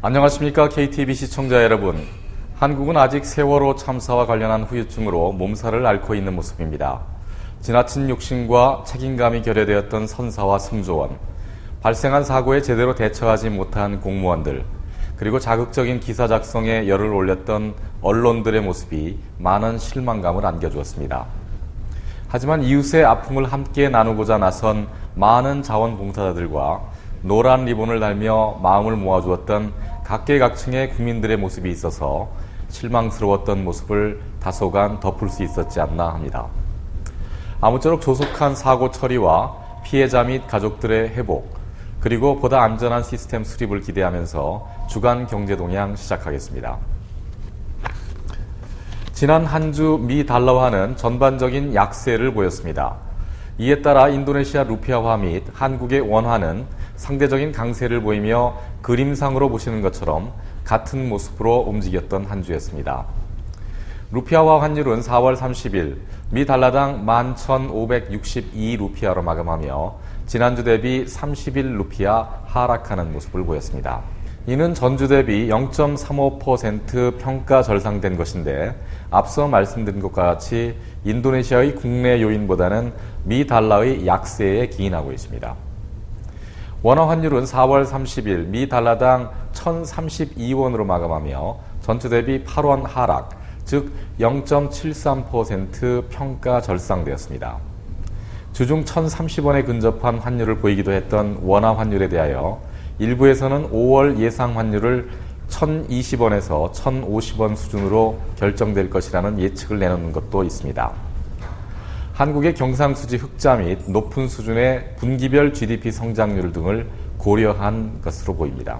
안녕하십니까 KTV 시청자 여러분. 한국은 아직 세월호 참사와 관련한 후유증으로 몸살을 앓고 있는 모습입니다. 지나친 욕심과 책임감이 결여되었던 선사와 승조원, 발생한 사고에 제대로 대처하지 못한 공무원들, 그리고 자극적인 기사 작성에 열을 올렸던 언론들의 모습이 많은 실망감을 안겨주었습니다. 하지만 이웃의 아픔을 함께 나누고자 나선 많은 자원봉사자들과 노란 리본을 달며 마음을 모아주었던 각계각층의 국민들의 모습이 있어서 실망스러웠던 모습을 다소간 덮을 수 있었지 않나 합니다. 아무쪼록 조속한 사고 처리와 피해자 및 가족들의 회복, 그리고 보다 안전한 시스템 수립을 기대하면서 주간 경제 동향 시작하겠습니다. 지난 한 주 미 달러화는 전반적인 약세를 보였습니다. 이에 따라 인도네시아 루피아화 및 한국의 원화는 상대적인 강세를 보이며 그림상으로 보시는 것처럼 같은 모습으로 움직였던 한 주였습니다. 루피아화 환율은 4월 30일 미 달러당 11,562 루피아로 마감하며 지난주 대비 31 루피아 하락하는 모습을 보였습니다. 이는 전주 대비 0.35% 평가 절상된 것인데 앞서 말씀드린 것과 같이 인도네시아의 국내 요인보다는 미 달러의 약세에 기인하고 있습니다. 원화 환율은 4월 30일 미 달러당 1,032원으로 마감하며 전주 대비 8원 하락, 즉 0.73% 평가 절상되었습니다. 주중 1,030원에 근접한 환율을 보이기도 했던 원화 환율에 대하여 일부에서는 5월 예상 환율을 1,020원에서 1,050원 수준으로 결정될 것이라는 예측을 내놓는 것도 있습니다. 한국의 경상수지 흑자 및 높은 수준의 분기별 GDP 성장률 등을 고려한 것으로 보입니다.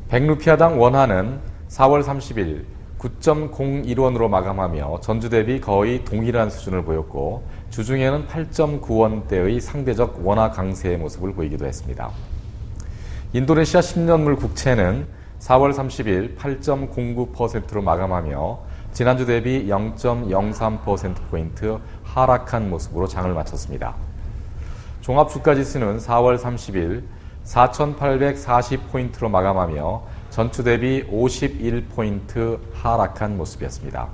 100루피아당 원화는 4월 30일 9.01원으로 마감하며 전주 대비 거의 동일한 수준을 보였고 주중에는 8.9원대의 상대적 원화 강세의 모습을 보이기도 했습니다. 인도네시아 10년물 국채는 4월 30일 8.09%로 마감하며 지난주 대비 0.03%포인트 하락한 모습으로 장을 마쳤습니다. 종합주가지수는 4월 30일 4,840포인트로 마감하며 전주 대비 51포인트 하락한 모습이었습니다.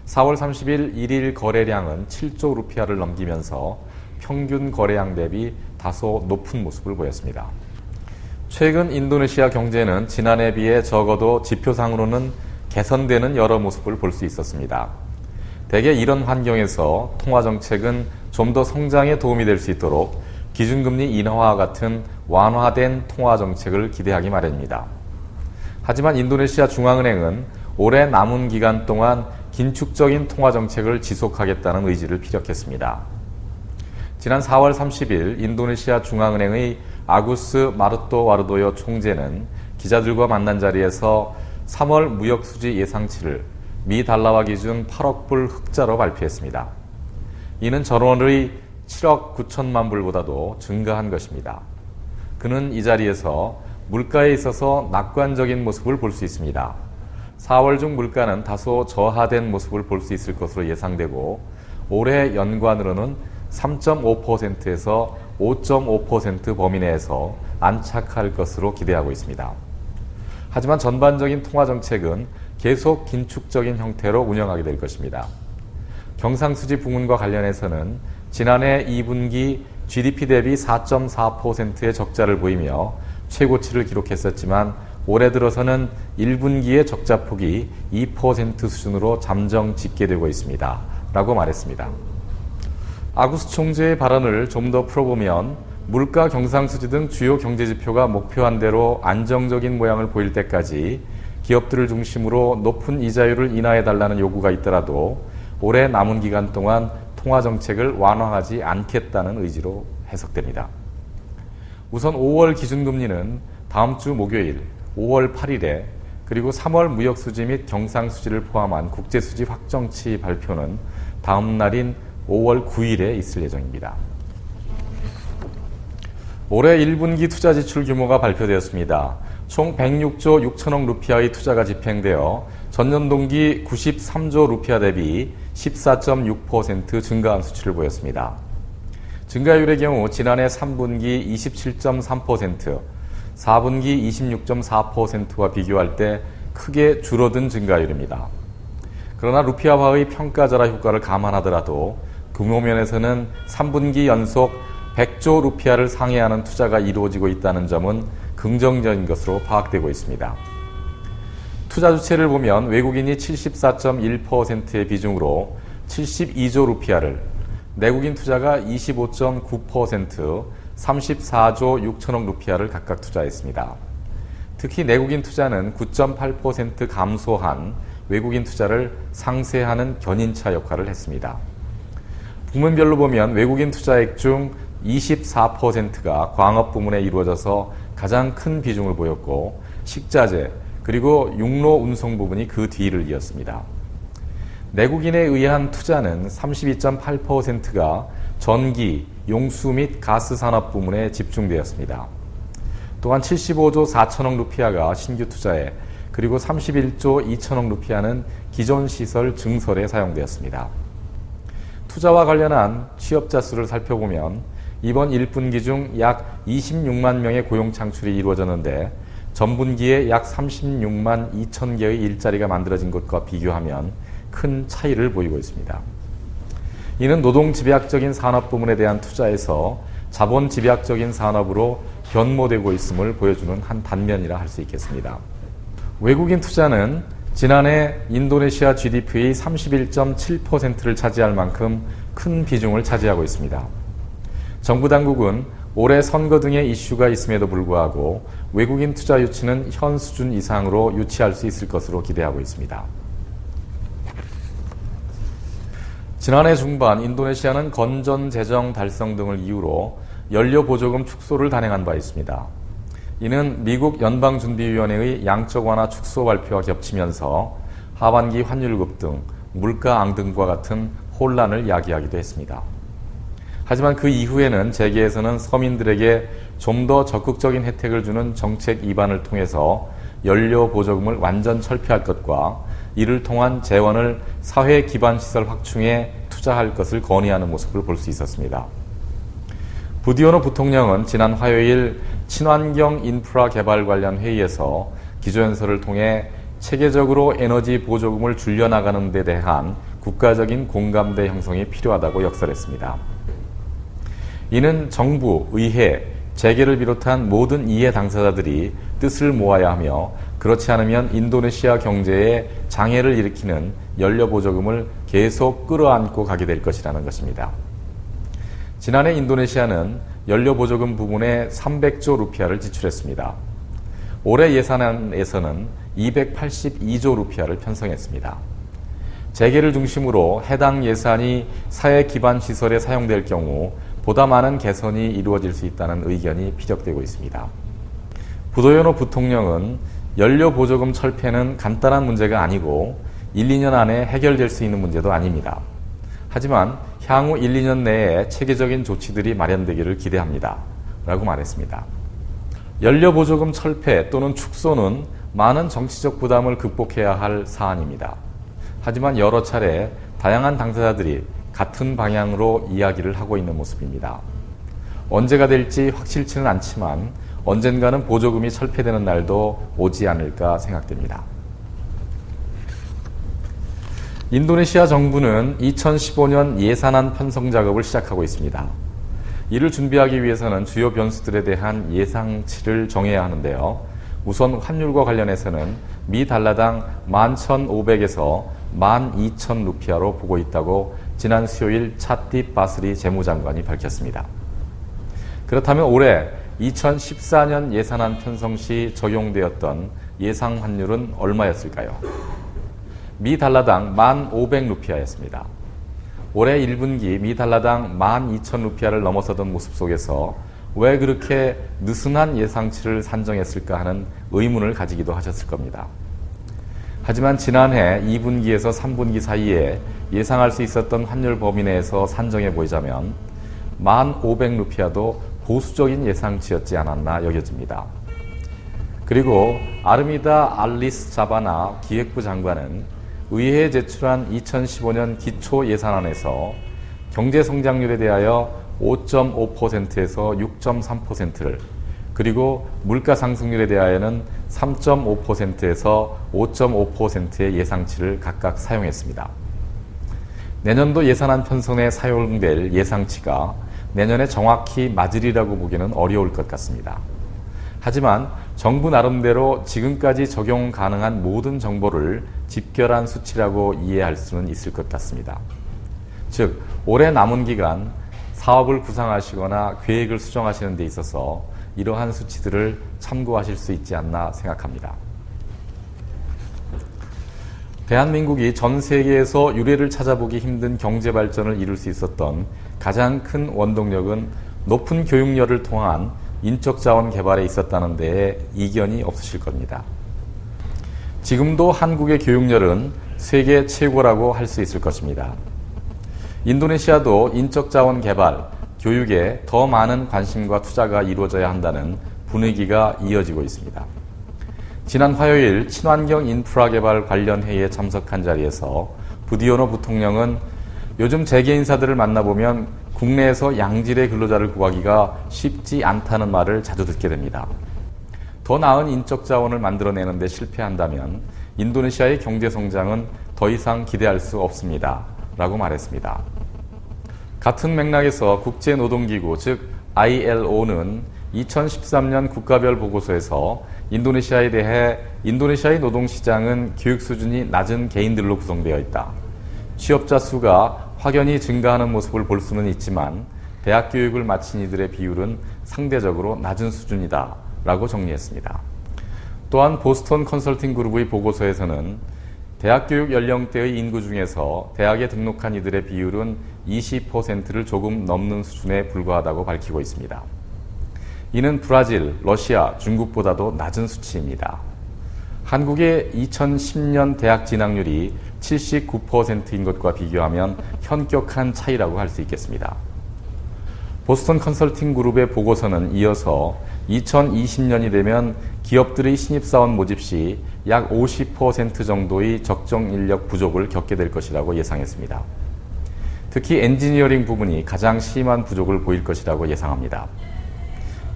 4월 30일 1일 거래량은 7조 루피아를 넘기면서 평균 거래량 대비 다소 높은 모습을 보였습니다. 최근 인도네시아 경제는 지난해에 비해 적어도 지표상으로는 개선되는 여러 모습을 볼 수 있었습니다. 대개 이런 환경에서 통화정책은 좀 더 성장에 도움이 될 수 있도록 기준금리 인하와 같은 완화된 통화정책을 기대하기 마련입니다. 하지만 인도네시아 중앙은행은 올해 남은 기간 동안 긴축적인 통화정책을 지속하겠다는 의지를 피력했습니다. 지난 4월 30일 인도네시아 중앙은행의 아구스 마르토와르도요 총재는 기자들과 만난 자리에서 3월 무역수지 예상치를 미 달러화 기준 8억 불 흑자로 발표했습니다. 이는 전월의 7억 9천만 불보다도 증가한 것입니다. 그는 이 자리에서 물가에 있어서 낙관적인 모습을 볼 수 있습니다. 4월 중 물가는 다소 저하된 모습을 볼 수 있을 것으로 예상되고 올해 연관으로는 3.5%에서 5.5% 범위 내에서 안착할 것으로 기대하고 있습니다. 하지만 전반적인 통화정책은 계속 긴축적인 형태로 운영하게 될 것입니다. 경상수지 부문과 관련해서는 지난해 2분기 GDP 대비 4.4%의 적자를 보이며 최고치를 기록했었지만 올해 들어서는 1분기의 적자폭이 2% 수준으로 잠정 집계되고 있습니다. 라고 말했습니다. 아구스 총재의 발언을 좀 더 풀어보면 물가, 경상수지 등 주요 경제지표가 목표한 대로 안정적인 모양을 보일 때까지 기업들을 중심으로 높은 이자율을 인하해달라는 요구가 있더라도 올해 남은 기간 동안 통화정책을 완화하지 않겠다는 의지로 해석됩니다. 우선 5월 기준금리는 다음 주 목요일 5월 8일에 그리고 3월 무역수지 및 경상수지를 포함한 국제수지 확정치 발표는 다음 날인 5월 9일에 있을 예정입니다. 올해 1분기 투자 지출 규모가 발표되었습니다. 총 106조 6천억 루피아의 투자가 집행되어 전년 동기 93조 루피아 대비 14.6% 증가한 수치를 보였습니다. 증가율의 경우 지난해 3분기 27.3%, 4분기 26.4%와 비교할 때 크게 줄어든 증가율입니다. 그러나 루피아화의 평가절하 효과를 감안하더라도 규모면에서는 3분기 연속 100조 루피아를 상회하는 투자가 이루어지고 있다는 점은 긍정적인 것으로 파악되고 있습니다. 투자 주체를 보면 외국인이 74.1%의 비중으로 72조 루피아를, 내국인 투자가 25.9%, 34조 6천억 루피아를 각각 투자했습니다. 특히 내국인 투자는 9.8% 감소한 외국인 투자를 상쇄하는 견인차 역할을 했습니다. 부문별로 보면 외국인 투자액 중 24%가 광업 부문에 이루어져서 가장 큰 비중을 보였고, 식자재 그리고 육로 운송 부분이 그 뒤를 이었습니다. 내국인에 의한 투자는 32.8%가 전기, 용수 및 가스 산업 부문에 집중되었습니다. 또한 75조 4천억 루피아가 신규 투자에, 그리고 31조 2천억 루피아는 기존 시설 증설에 사용되었습니다. 투자와 관련한 취업자 수를 살펴보면 이번 1분기 중 약 26만 명의 고용 창출이 이루어졌는데, 전분기에 약 36만 2천 개의 일자리가 만들어진 것과 비교하면 큰 차이를 보이고 있습니다. 이는 노동 집약적인 산업 부문에 대한 투자에서 자본 집약적인 산업으로 변모되고 있음을 보여주는 한 단면이라 할 수 있겠습니다. 외국인 투자는 지난해 인도네시아 GDP의 31.7%를 차지할 만큼 큰 비중을 차지하고 있습니다. 정부 당국은 올해 선거 등의 이슈가 있음에도 불구하고 외국인 투자 유치는 현 수준 이상으로 유치할 수 있을 것으로 기대하고 있습니다. 지난해 중반 인도네시아는 건전 재정 달성 등을 이유로 연료 보조금 축소를 단행한 바 있습니다. 이는 미국 연방준비위원회의 양적 완화 축소 발표와 겹치면서 하반기 환율 급등, 물가 앙등과 같은 혼란을 야기하기도 했습니다. 하지만 그 이후에는 재계에서는 서민들에게 좀 더 적극적인 혜택을 주는 정책 입안을 통해서 연료 보조금을 완전 철폐할 것과 이를 통한 재원을 사회 기반 시설 확충에 투자할 것을 건의하는 모습을 볼 수 있었습니다. 부디오노 부통령은 지난 화요일 친환경 인프라 개발 관련 회의에서 기조연설을 통해 체계적으로 에너지 보조금을 줄여나가는 데 대한 국가적인 공감대 형성이 필요하다고 역설했습니다. 이는 정부, 의회, 재계를 비롯한 모든 이해 당사자들이 뜻을 모아야 하며, 그렇지 않으면 인도네시아 경제에 장애를 일으키는 연료 보조금을 계속 끌어안고 가게 될 것이라는 것입니다. 지난해 인도네시아는 연료 보조금 부분에 300조 루피아를 지출했습니다. 올해 예산안에서는 282조 루피아를 편성했습니다. 재계를 중심으로 해당 예산이 사회 기반 시설에 사용될 경우 보다 많은 개선이 이루어질 수 있다는 의견이 피력되고 있습니다. 부도요노 부통령은 연료 보조금 철폐는 간단한 문제가 아니고 1, 2년 안에 해결될 수 있는 문제도 아닙니다. 하지만 향후 1, 2년 내에 체계적인 조치들이 마련되기를 기대합니다. 라고 말했습니다. 연료 보조금 철폐 또는 축소는 많은 정치적 부담을 극복해야 할 사안입니다. 하지만 여러 차례 다양한 당사자들이 같은 방향으로 이야기를 하고 있는 모습입니다. 언제가 될지 확실치는 않지만 언젠가는 보조금이 철폐되는 날도 오지 않을까 생각됩니다. 인도네시아 정부는 2015년 예산안 편성 작업을 시작하고 있습니다. 이를 준비하기 위해서는 주요 변수들에 대한 예상치를 정해야 하는데요. 우선 환율과 관련해서는 미 달러당 11,500에서 12,000 루피아로 보고 있다고 지난 수요일 차띠 바스리 재무장관이 밝혔습니다. 그렇다면 올해 2014년 예산안 편성 시 적용되었던 예상 환율은 얼마였을까요? 미 달러당 1,500 루피아였습니다. 올해 1분기 미 달러당 12,000 루피아를 넘어서던 모습 속에서 왜 그렇게 느슨한 예상치를 산정했을까 하는 의문을 가지기도 하셨을 겁니다. 하지만 지난해 2분기에서 3분기 사이에 예상할 수 있었던 환율 범위 내에서 산정해 보이자면 1,500 루피아도 보수적인 예상치였지 않았나 여겨집니다. 그리고 아르미다 알리스 자바나 기획부 장관은 의회에 제출한 2015년 기초 예산안에서 경제 성장률에 대하여 5.5%에서 6.3%를, 그리고 물가 상승률에 대하여는 3.5%에서 5.5%의 예상치를 각각 사용했습니다. 내년도 예산안 편성에 사용될 예상치가 내년에 정확히 맞으리라고 보기는 어려울 것 같습니다. 하지만 정부 나름대로 지금까지 적용 가능한 모든 정보를 집결한 수치라고 이해할 수는 있을 것 같습니다. 즉, 올해 남은 기간 사업을 구상하시거나 계획을 수정하시는 데 있어서 이러한 수치들을 참고하실 수 있지 않나 생각합니다. 대한민국이 전 세계에서 유례를 찾아보기 힘든 경제 발전을 이룰 수 있었던 가장 큰 원동력은 높은 교육열을 통한 인적 자원 개발에 있었다는 데에 이견이 없으실 겁니다. 지금도 한국의 교육열은 세계 최고라고 할 수 있을 것입니다. 인도네시아도 인적 자원 개발, 교육에 더 많은 관심과 투자가 이루어져야 한다는 분위기가 이어지고 있습니다. 지난 화요일 친환경 인프라 개발 관련 회의에 참석한 자리에서 부디오노 부통령은 요즘 재계 인사들을 만나보면 국내에서 양질의 근로자를 구하기가 쉽지 않다는 말을 자주 듣게 됩니다. 더 나은 인적 자원을 만들어내는 데 실패한다면 인도네시아의 경제 성장은 더 이상 기대할 수 없습니다. 라고 말했습니다. 같은 맥락에서 국제노동기구 즉 ILO는 2013년 국가별 보고서에서 인도네시아에 대해 인도네시아의 노동시장은 교육 수준이 낮은 개인들로 구성되어 있다. 취업자 수가 확연히 증가하는 모습을 볼 수는 있지만 대학 교육을 마친 이들의 비율은 상대적으로 낮은 수준이다 라고 정리했습니다. 또한 보스턴 컨설팅 그룹의 보고서에서는 대학 교육 연령대의 인구 중에서 대학에 등록한 이들의 비율은 20%를 조금 넘는 수준에 불과하다고 밝히고 있습니다. 이는 브라질, 러시아, 중국보다도 낮은 수치입니다. 한국의 2010년 대학 진학률이 79%인 것과 비교하면 현격한 차이라고 할 수 있겠습니다. 보스턴 컨설팅 그룹의 보고서는 이어서 2020년이 되면 기업들의 신입사원 모집 시 약 50% 정도의 적정 인력 부족을 겪게 될 것이라고 예상했습니다. 특히 엔지니어링 부분이 가장 심한 부족을 보일 것이라고 예상합니다.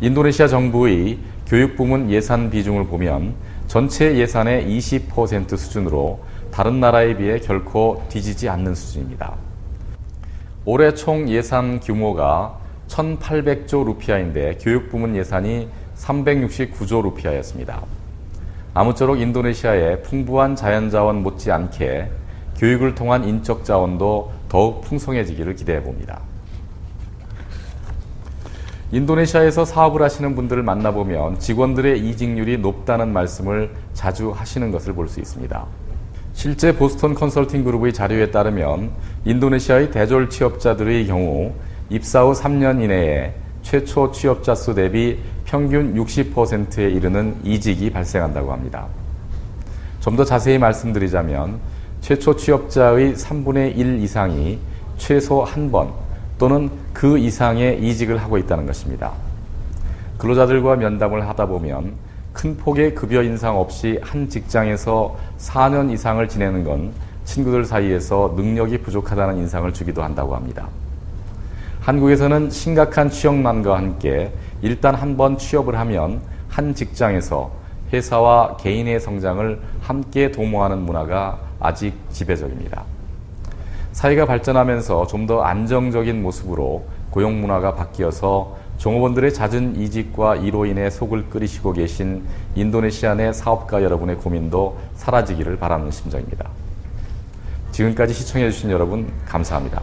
인도네시아 정부의 교육 부문 예산 비중을 보면 전체 예산의 20% 수준으로 다른 나라에 비해 결코 뒤지지 않는 수준입니다. 올해 총 예산 규모가 1,800조 루피아인데 교육 부문 예산이 369조 루피아였습니다. 아무쪼록 인도네시아의 풍부한 자연자원 못지않게 교육을 통한 인적 자원도 더욱 풍성해지기를 기대해 봅니다. 인도네시아에서 사업을 하시는 분들을 만나보면 직원들의 이직률이 높다는 말씀을 자주 하시는 것을 볼 수 있습니다. 실제 보스턴 컨설팅 그룹의 자료에 따르면 인도네시아의 대졸 취업자들의 경우 입사 후 3년 이내에 최초 취업자 수 대비 평균 60%에 이르는 이직이 발생한다고 합니다. 좀 더 자세히 말씀드리자면 최초 취업자의 3분의 1 이상이 최소 한 번 또는 그 이상의 이직을 하고 있다는 것입니다. 근로자들과 면담을 하다 보면 큰 폭의 급여 인상 없이 한 직장에서 4년 이상을 지내는 건 친구들 사이에서 능력이 부족하다는 인상을 주기도 한다고 합니다. 한국에서는 심각한 취업난과 함께 일단 한번 취업을 하면 한 직장에서 회사와 개인의 성장을 함께 도모하는 문화가 아직 지배적입니다. 사회가 발전하면서 좀 더 안정적인 모습으로 고용 문화가 바뀌어서 종업원들의 잦은 이직과 이로 인해 속을 끓이시고 계신 인도네시아 내 사업가 여러분의 고민도 사라지기를 바라는 심정입니다. 지금까지 시청해 주신 여러분 감사합니다.